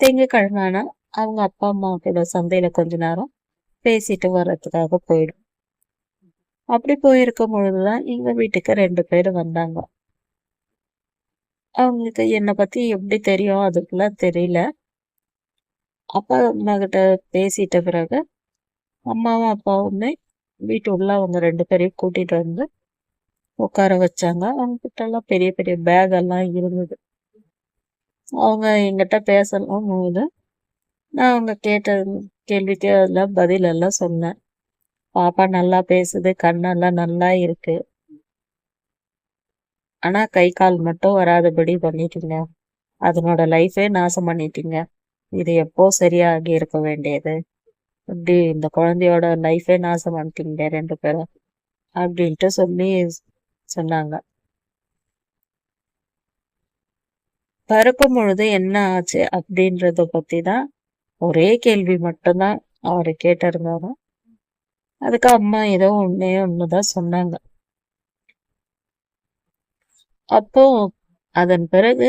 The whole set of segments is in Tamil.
திங்கக்கிழமை ஆனா அவங்க அப்பா அம்மா கூட சந்தையில கொஞ்ச நேரம் பேசிட்டு வர்றதுக்காக போயிடும். அப்படி போயிருக்கும் பொழுதுதான் எங்க வீட்டுக்கு 2 பேர் வந்தாங்க. அவங்களுக்கு என்னை பத்தி எப்படி தெரியும் அதுக்கெல்லாம் தெரியல. அப்பா அம்மா கிட்ட பேசிட்ட பிறகு அம்மாவும் அப்பாவுமே வீட்டு உள்ள அவங்க 2 பேரையும் கூட்டிட்டு வந்து உட்கார வச்சாங்க. அவங்க கிட்ட எல்லாம் பெரிய பெரிய பேக் எல்லாம் இருந்தது. அவங்க எங்கிட்ட பேசலாம் போது நான் அவங்க கேட்ட கேள்விக்கு எல்லாம் பதில் எல்லாம் சொன்னேன். பாப்பா நல்லா பேசுது, கண்ணெல்லாம் நல்லா இருக்கு. ஆனா கை கால் மட்டும் வராதபடி பண்ணிட்டீங்க. அதனோட லைஃபே நாசம் பண்ணிட்டீங்க. இது எப்போ சரியாகி இருக்க வேண்டியது. இப்படி இந்த குழந்தையோட லைஃபே நாசம் பண்ணிட்டீங்க 2 பேரும் அப்படின்ட்டு சொல்லி சொன்னாங்க. பிறக்கும் பொழுது என்ன ஆச்சு அப்படின்றத பத்தி தான் ஒரே கேள்வி மட்டும்தான் அவரு கேட்டிருந்தாரு. அதுக்கு அம்மா ஏதோ ஒன்னே ஒண்ணுதான் சொன்னாங்க. அப்போ அதன் பிறகு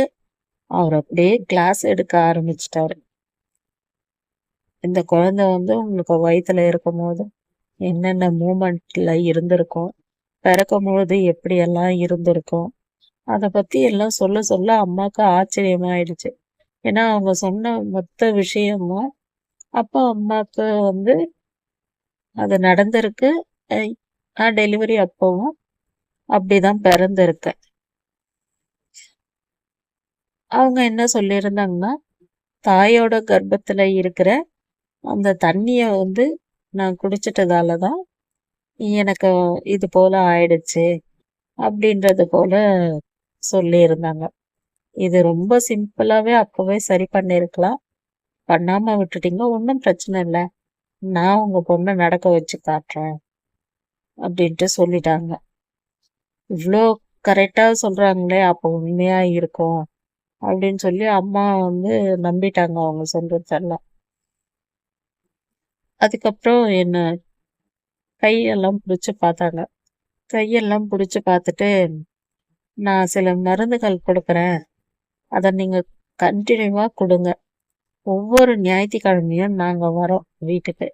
அவர் அப்படியே கிளாஸ் எடுக்க ஆரம்பிச்சிட்டாரு. இந்த குழந்தை வந்து உங்களுக்கு வயித்துல இருக்கும் போது என்னென்ன மூமெண்ட்ல இருந்திருக்கும், பிறக்கும் பொழுது எப்படியெல்லாம் இருந்திருக்கும், அதை பத்தி எல்லாம் சொல்ல சொல்ல அம்மாவுக்கு ஆச்சரியமாயிடுச்சு. ஏன்னா அவங்க சொன்ன மொத்த விஷயமும் அப்பா அம்மாவுக்கு வந்து அது நடந்திருக்கு. நான் டெலிவரி அப்பவும் அப்படிதான் பிறந்திருக்கேன். அவங்க என்ன சொல்லியிருந்தாங்கன்னா, தாயோட கர்ப்பத்துல இருக்கிற அந்த தண்ணிய வந்து நான் குடிச்சிட்டதாலதான் எனக்கு இது போல ஆயிடுச்சு அப்படின்றது போல சொல்லியிருந்தாங்க. இது ரொம்ப சிம்பிளாவே அப்பவே சரி பண்ணிருக்கலாம். பண்ணாம விட்டுட்டீங்க, ஒன்றும் பிரச்சனை இல்லை, நான் உங்க பொண்ணை நடக்க வச்சு காட்டுறேன் அப்படின்ட்டு சொல்லிட்டாங்க. இவ்வளோ கரெக்டா சொல்றாங்களே அப்போ உண்மையா இருக்கும் அப்படின்னு சொல்லி அம்மா வந்து நம்பிட்டாங்க அவங்க சொல்றதெல்லாம். அதுக்கப்புறம் என்ன கையெல்லாம் பிடிச்சு பார்த்தாங்க. கையெல்லாம் பிடிச்சு பார்த்துட்டு, நான் சில மருந்துகள் கொடுக்குறேன், அதை நீங்க கண்டினியூவா கொடுங்க. ஒவ்வொரு ஞாயிற்றுக்கிழமையும் நாங்க வரோம் வீட்டுக்கு.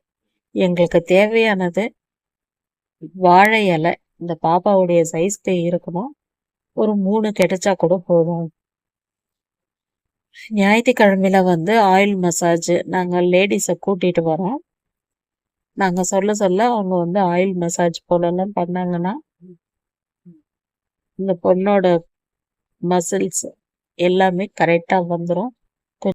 எங்களுக்கு தேவையானது வாழை இலை, இந்த பாப்பாவுடைய சைஸ்க்கு இருக்கணும், ஒரு 3 கிடைச்சா கூட போதும். ஞாயிற்றுக்கிழமையில வந்து ஆயில் மசாஜ் நாங்க லேடிஸை கூட்டிட்டு வரோம். நாங்க சொல்ல சொல்ல அவங்க வந்து ஆயில் மசாஜ் போலலாம் பண்ணாங்கன்னா இந்த பொண்ணோட மசில்ஸ் எல்லாமே கரெக்டா வந்துடும்.